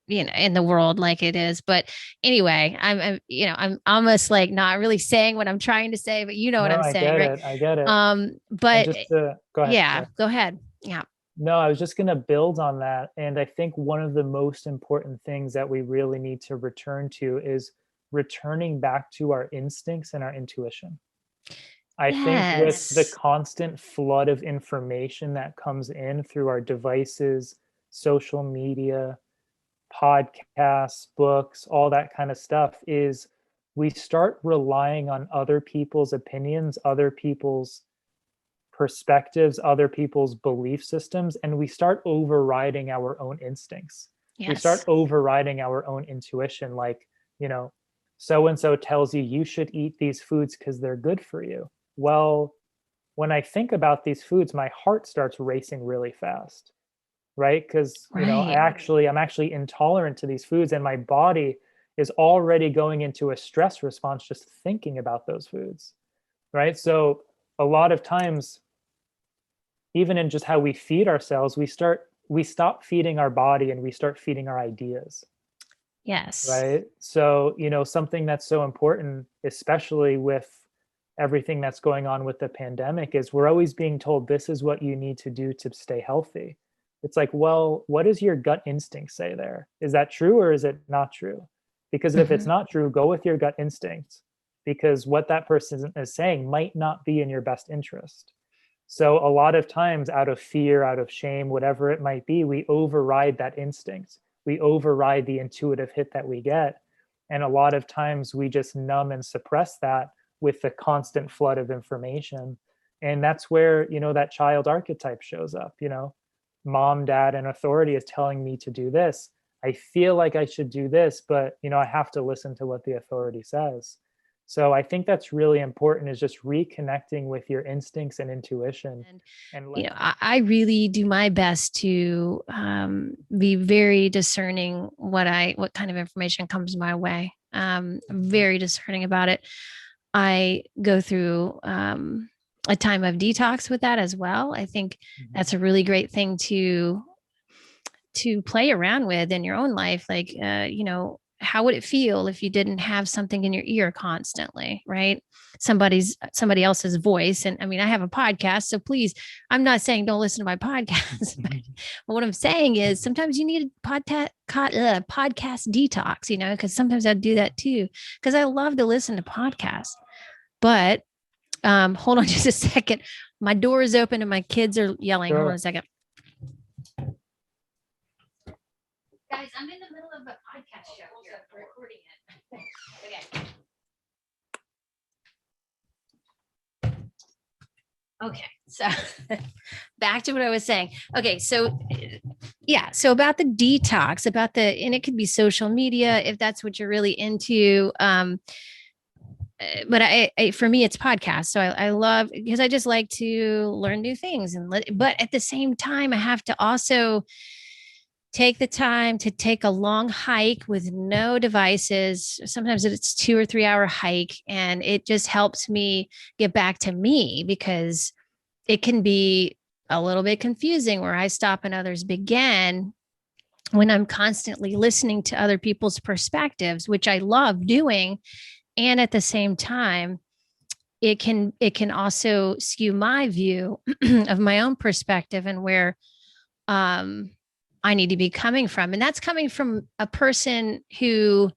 in the world, like it is. But anyway, I'm almost like not really saying what I'm trying to say, but you know what No, I'm I saying, get right? it. I get it. And But just to go ahead. yeah, Sorry. go ahead. Yeah. No, I was just going to build on that. And I think one of the most important things that we really need to return to is returning back to our instincts and our intuition. I think with the Yes. constant flood of information that comes in through our devices, social media, podcasts, books, all that kind of stuff, is we start relying on other people's opinions, other people's perspectives, other people's belief systems, and we start overriding our own instincts. We start Yes. overriding our own intuition, like, you know, so and so tells you you should eat these foods because they're good for you. Well, when I think about these foods, my heart starts racing really fast, right? Because, Right. I'm actually intolerant to these foods, and my body is already going into a stress response just thinking about those foods, right? So a lot of times, even in just how we feed ourselves, we stop feeding our body and we start feeding our ideas, Yes. right? So, something that's so important, especially with everything that's going on with the pandemic, is we're always being told this is what you need to do to stay healthy. It's like, well, what does your gut instinct say there? Is that true or is it not true? Because if it's Mhm. not true, go with your gut instinct, because what that person is saying might not be in your best interest. So a lot of times, out of fear, out of shame, whatever it might be, we override that instinct. We override the intuitive hit that we get. And a lot of times we just numb and suppress that with the constant flood of information. And that's where, that child archetype shows up, mom, dad, and authority is telling me to do this. I feel like I should do this, but, I have to listen to what the authority says. So I think that's really important, is just reconnecting with your instincts and intuition, And and letting I really do my best to be very discerning what kind of information comes my way. Very discerning about it. I go through a time of detox with that as well. I think Mhm. that's a really great thing to play around with in your own life. Like, how would it feel if you didn't have something in your ear constantly, right? Somebody else's voice. And I mean, I have a podcast, so please, I'm not saying don't listen to my podcast, but what I'm saying is sometimes you need a podcast detox, because sometimes I do that too, because I love to listen to podcasts. But hold on just a second. My door is open and my kids are yelling. Hold on a Sure. second. Guys, I'm in the middle of a podcast show here. We're recording it. Okay. Okay. So back to what I was saying. Okay, so yeah, so about the detox, about the, and it could be social media if that's what you're really into. But for me, it's podcasts. So I love, because I just like to learn new things, but at the same time, I have to also take the time to take a long hike with no devices. Sometimes it's 2 or 3 hour hike, and it just helps me get back to me, because it can be a little bit confusing where I stop and others begin when I'm constantly listening to other people's perspectives, which I love doing. And at the same time, it can also skew my view of my own perspective and where um, I need to be coming from. And that's coming from a person who,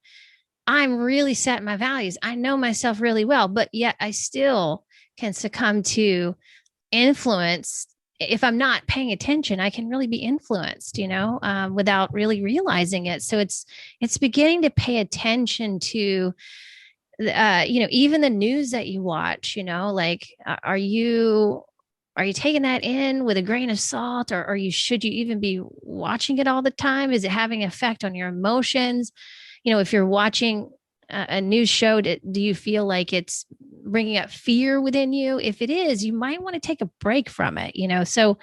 I'm really set in my values. I know myself really well, but yet I still can succumb to influence. If I'm not paying attention, I can really be influenced, without really realizing it. So it's beginning to pay attention to even the news that you watch, like, are you taking that in with a grain of salt, or should you even be watching it all the time? Is it having an effect on your emotions? If you're watching a news show, do you feel like it's bringing up fear within you? If it is, you might want to take a break from it, so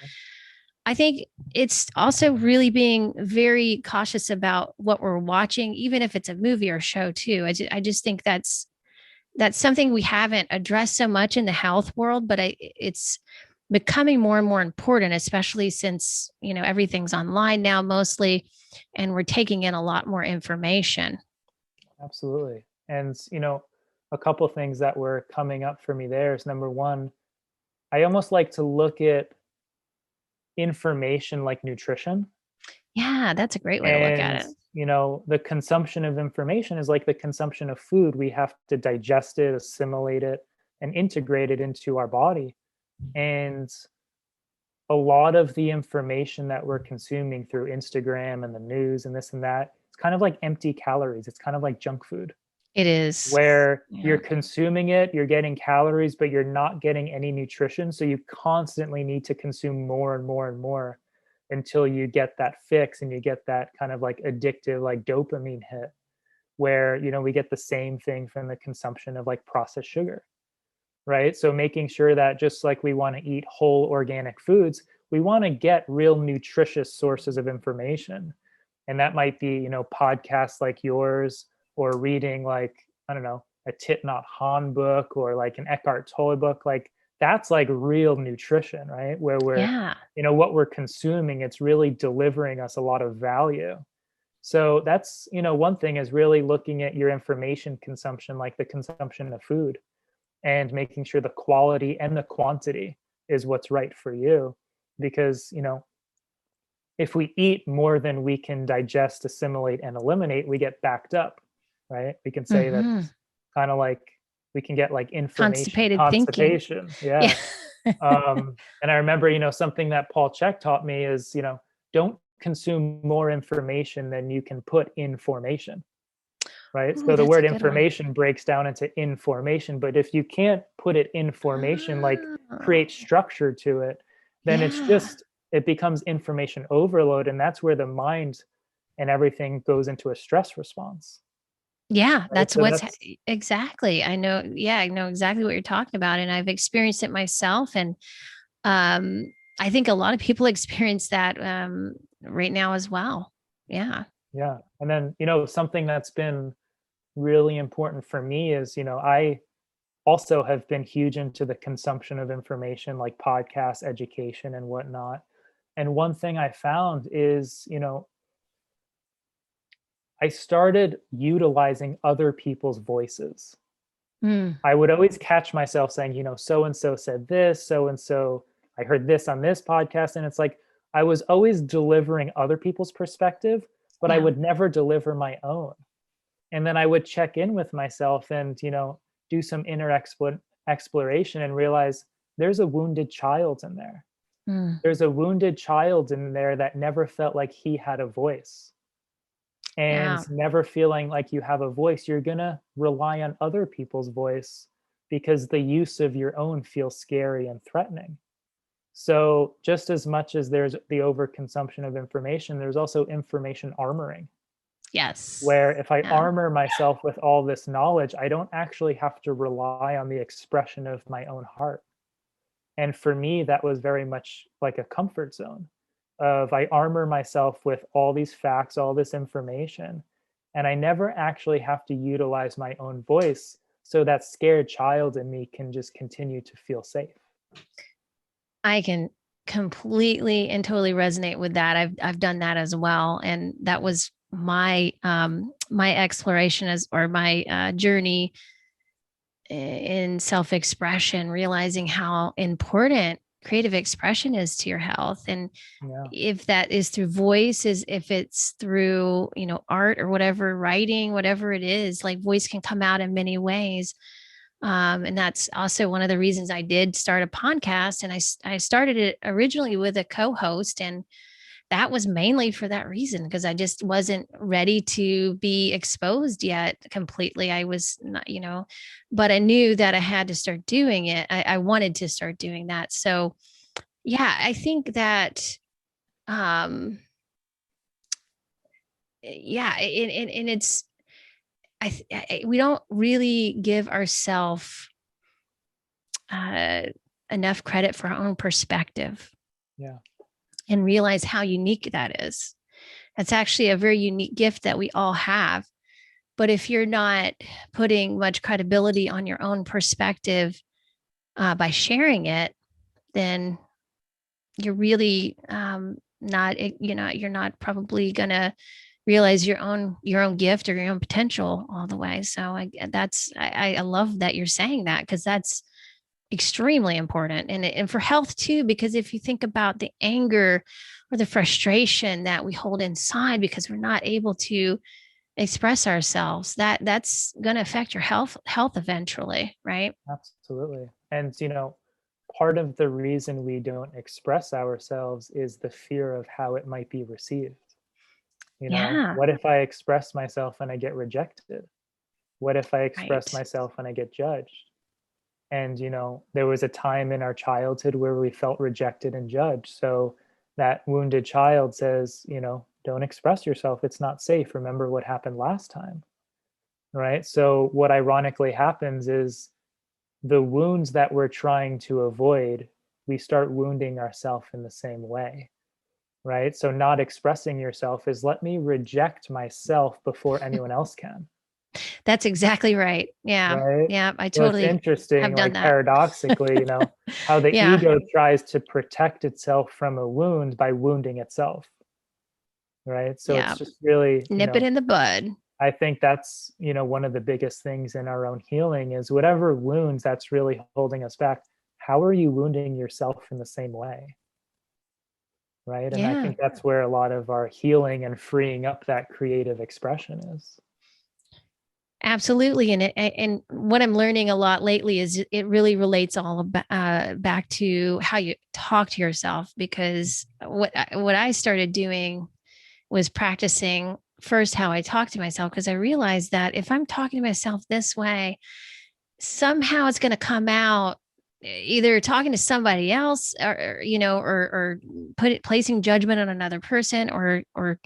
I think it's also really being very cautious about what we're watching, even if it's a movie or show too. I just think that's something we haven't addressed so much in the health world, but it's becoming more and more important, especially since, everything's online now mostly, and we're taking in a lot more information. Absolutely. And, a couple things that were coming up for me there is, number one, I almost like to look at information like nutrition. Yeah, that's a great way to look And, at it. the consumption of information is like the consumption of food. We have to digest it, assimilate it, and integrate it into our body. And a lot of the information that we're consuming through Instagram and the news and this and that, it's kind of like empty calories. It's kind of like junk food, It is. where you're Yeah. consuming it, you're getting calories, but you're not getting any nutrition. So you constantly need to consume more and more and more until you get that fix and you get that kind of like addictive, like dopamine hit, where, we get the same thing from the consumption of like processed sugar, right? So making sure that just like we want to eat whole organic foods, we want to get real nutritious sources of information. And that might be, podcasts like yours, or reading like, I don't know, a Thich Nhat Hanh book, or like an Eckhart Tolle book. Like that's like real nutrition, right? Where we're, Yeah. what we're consuming, it's really delivering us a lot of value. So that's, one thing is really looking at your information consumption, like the consumption of food, and making sure the quality and the quantity is what's right for you. Because, if we eat more than we can digest, assimilate, and eliminate, we get backed up, right? We can say that Hmm. kind of like we can get like information Constipated thinking. constipation. Yeah. Yeah. And I remember, something that Paul Chek taught me is, don't consume more information than you can put in formation, right? Ooh, So the that's a word good one. information breaks down into information, but if you can't put it in formation, like Ah, create structure to it, then yeah. it becomes information overload. And that's where the mind and everything goes into a stress response, Yeah, right? that's So what's that's, exactly. I know. Yeah, I know exactly what you're talking about, and I've experienced it myself. And um, I think a lot of people experience that right now as well. Yeah. yeah. And then, something that's been really important for me is, I also have been huge into the consumption of information like podcasts, education, and whatnot. And one thing I found is, I started utilizing other people's voices. Mm, I would always catch myself saying, so and so said this, so and so, I heard this on this podcast. And it's like I was always delivering other people's perspective, but I yeah. would never deliver my own. And then I would check in with myself and, do some inner exploration and realize there's a wounded child in there. Mm, There's a wounded child in there that never felt like he had a voice. yeah. And never feeling like you have a voice, you're going to rely on other people's voice because the use of your own feels scary and threatening. So just as much as there's the overconsumption of information, there's also information armoring, Yes. where if I Yeah. armor myself with all this knowledge, I don't actually have to rely on the expression of my own heart. And for me, that was very much like a comfort zone of I armor myself with all these facts, all this information, and I never actually have to utilize my own voice. So that scared child in me can just continue to feel safe. I can completely and totally resonate with that. I've done that as well, and that was my exploration as or my journey in self-expression, realizing how important creative expression is to your health. And Yeah. if that is through voice, is if it's through, art or whatever, writing, whatever it is, like voice can come out in many ways. And that's also one of the reasons I did start a podcast. And I started it originally with a co-host, and that was mainly for that reason, because I just wasn't ready to be exposed yet completely. I was not, but I knew that I had to start doing it. I wanted to start doing that. So yeah, I think that, um, yeah, and it's, we don't really give ourselves uh, enough credit for our own perspective Yeah. and realize how unique that is. That's actually a very unique gift that we all have. But if you're not putting much credibility on your own perspective by sharing it, then you're really not, you're not probably going to realize your own gift or your own potential all the way. So I love that you're saying that, because that's extremely important, and for health too, because if you think about the anger or the frustration that we hold inside because we're not able to express ourselves, that's going to affect your health eventually, right? Absolutely. And, part of the reason we don't express ourselves is the fear of how it might be received. Yeah. What if I express myself and I get rejected? What if I express Right. myself and I get judged? And, there was a time in our childhood where we felt rejected and judged. So that wounded child says, don't express yourself. It's not safe. Remember what happened last time. Right. So what ironically happens is the wounds that we're trying to avoid, we start wounding ourselves in the same way. Right. So not expressing yourself is let me reject myself before anyone else can. That's exactly right. Yeah. Right. Yeah, I So it's totally interesting, have done like that. paradoxically, how the Yeah. ego tries to protect itself from a wound by wounding itself. Right. So Yeah. it's just really, Nip it in the bud. I think that's, one of the biggest things in our own healing is whatever wounds that's really holding us back. How are you wounding yourself in the same way? Right. And I Yeah. think that's where a lot of our healing and freeing up that creative expression is. Absolutely. And what I'm learning a lot lately is it really relates all about, back to how you talk to yourself, because what I started doing was practicing first how I talk to myself, because I realized that if I'm talking to myself this way, somehow it's going to come out either talking to somebody else, or placing judgment on another person, or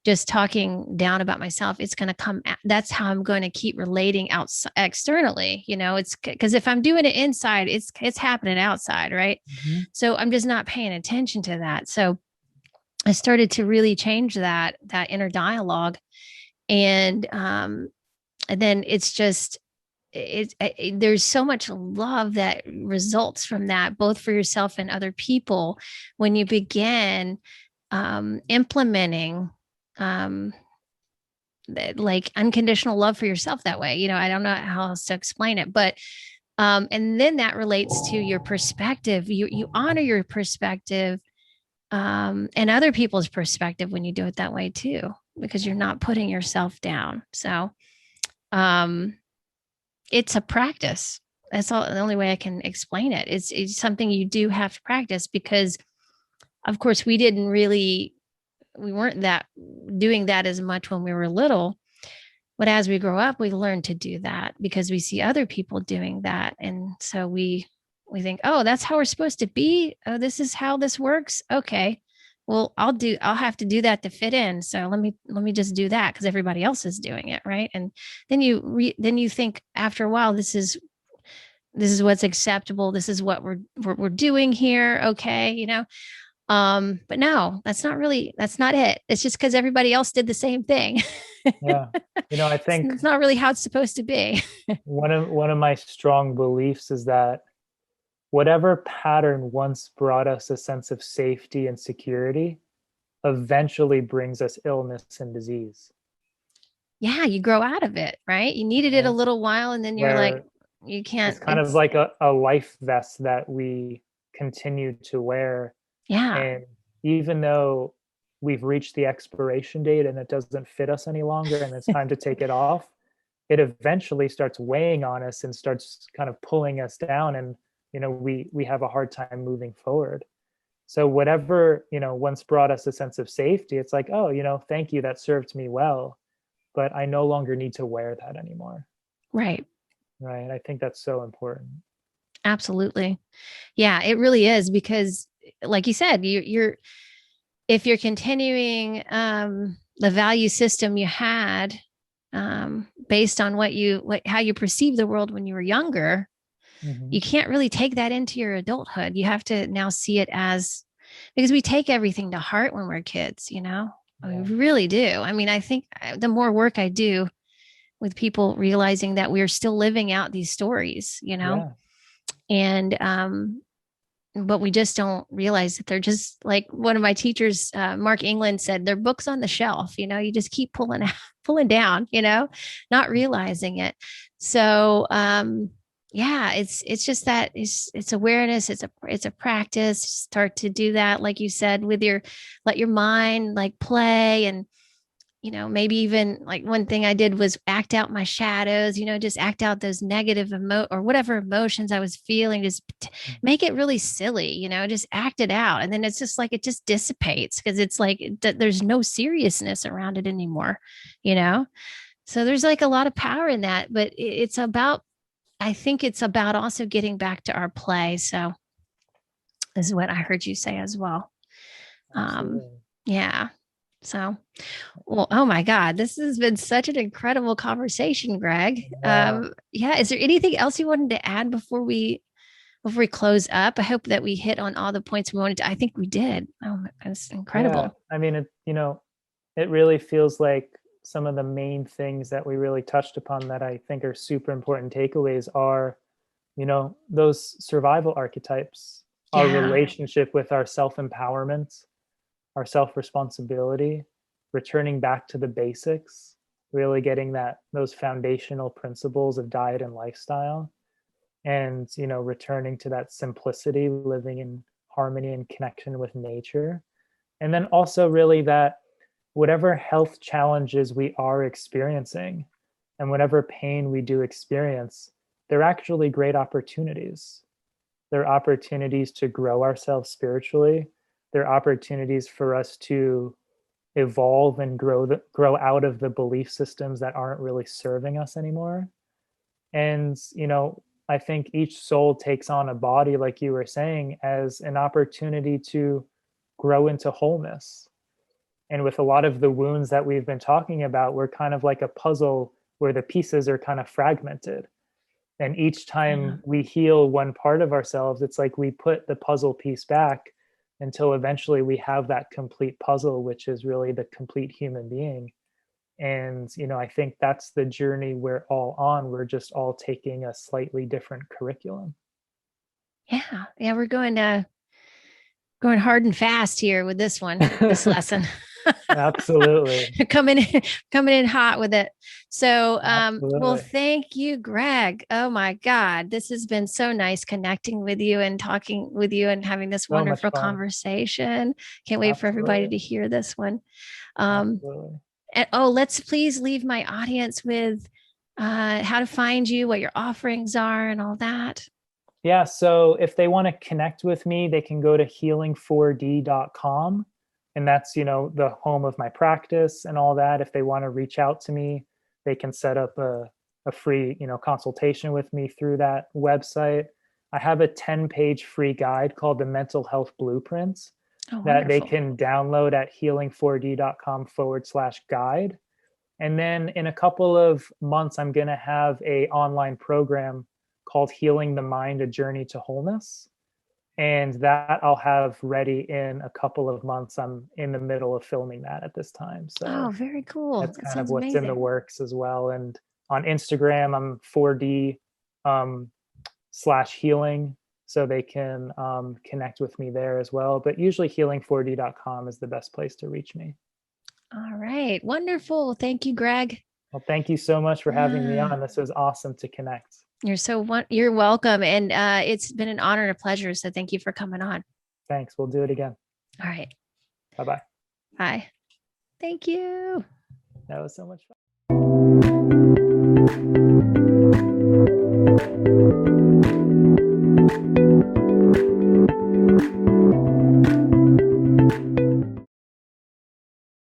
just talking down about myself. It's going to come. That's how I'm going to keep relating out externally. It's because if I'm doing it inside, it's happening outside, right? Mm-hmm. So I'm just not paying attention to that. So I started to really change that inner dialogue, and then it's just there's so much love that results from that, both for yourself and other people, when you begin implementing um, like unconditional love for yourself that way. I don't know how else to explain it, but and then that relates to your perspective. You honor your perspective and other people's perspective when you do it that way too, because you're not putting yourself down. So um, it's a practice. That's all, the only way I can explain it. It's something you do have to practice, because of course we weren't that doing that as much when we were little. But as we grow up, we learn to do that because we see other people doing that. And so we we think, oh, that's how we're supposed to be. Oh, this is how this works. Okay. Well, I'll have to do that to fit in. So let me just do that because everybody else is doing it. Right. And then you think after a while, this is what's acceptable. This is what we're doing here. Okay. But no, that's not it. It's just because everybody else did the same thing. Yeah. I think It's not really how it's supposed to be. one of my strong beliefs is that whatever pattern once brought us a sense of safety and security eventually brings us illness and disease. Yeah, you grow out of it, right? You needed it a Right? little while and then you're like, Where you it's can't, kind of it's, like a life vest that we continue to wear. yeah, And even though we've reached the expiration date and it doesn't fit us any longer and it's time to take it off, it eventually starts weighing on us and starts kind of pulling us down. And, we have a hard time moving forward. So whatever, once brought us a sense of safety, it's like, oh, thank you, that served me well, but I no longer need to wear that anymore. right. Right. I think that's so important. Absolutely. Yeah, it really is because like you said, you're if you're continuing the value system you had based on how you perceive the world when you were younger, Hmm. you can't really take that into your adulthood. You have to now see it as because we take everything to heart when we're kids, we Yeah. really do. I mean, I think the more work I do with people realizing that we're still living out these stories, Yeah. and but we just don't realize that they're just like one of my teachers, Mark England said, they're books on the shelf. You just keep pulling out, pulling down, not realizing it. So, yeah, it's just that it's awareness. It's a practice. Start to do that, like you said, let your mind like play and maybe even like one thing I did was act out my shadows, just act out those negative or whatever emotions I was feeling, just make it really silly, just act it out. And then it's just like, it just dissipates because it's like, there's no seriousness around it anymore, you know? So there's like a lot of power in that, but I think it's about also getting back to our play. So this is what I heard you say as well. Um, Absolutely. yeah. So, well, oh my God, this has been such an incredible conversation, Greg. Yeah. Yeah, is there anything else you wanted to add before we close up? I hope that we hit on all the points we wanted to. I think we did. Oh, that's Yeah. incredible. I mean, it really feels like some of the main things that we really touched upon that I think are super important takeaways are, those survival archetypes, our Yeah, relationship with our self-empowerment, our self-responsibility, returning back to the basics, really getting those foundational principles of diet and lifestyle, and returning to that simplicity, living in harmony and connection with nature. And then also really that whatever health challenges we are experiencing and whatever pain we do experience, they're actually great opportunities. They're opportunities to grow ourselves spiritually. They're opportunities for us to evolve and grow out of the belief systems that aren't really serving us anymore. And I think each soul takes on a body, like you were saying, as an opportunity to grow into wholeness. And with a lot of the wounds that we've been talking about, we're kind of like a puzzle where the pieces are kind of fragmented. And each yeah, time we heal one part of ourselves, it's like we put the puzzle piece back until eventually we have that complete puzzle, which is really the complete human being. And I think that's the journey we're all on. We're just all taking a slightly different curriculum. yeah, yeah. We're going hard and fast here with this lesson. Absolutely. coming in coming in hot with it. So well, Absolutely. thank you, Greg. Oh my God, this has been so nice connecting with you and talking with you and having this So much wonderful fun. conversation. Can't wait for everybody Absolutely. to hear this one. um Absolutely. and oh, let's please leave my audience with how to find you, what your offerings are and all that. Yeah. So if they want to connect with me, they can go to healing4d.com. And that's, the home of my practice and all that. If they want to reach out to me, they can set up a free, consultation with me through that website. I have a 10-page free guide called the Mental Health Blueprints that they can download at healing4d.com/guide. And then in a couple of months, I'm going to have a online program called Healing the Mind, A Journey to Wholeness. And that I'll have ready in a couple of months. I'm in the middle of filming that at this time. So very cool. that's That kind of sounds what's amazing. in the works as well. And on Instagram, I'm 4D /healing. So they can connect with me there as well. But usually healing4d.com is the best place to reach me. All right. Wonderful. Thank you, Greg. Well, thank you so much for having me on. This was awesome to connect. You're welcome. And it's been an honor and a pleasure. So thank you for coming on. Thanks. We'll do it again. All right. Bye-bye. Bye. Thank you. That was so much fun.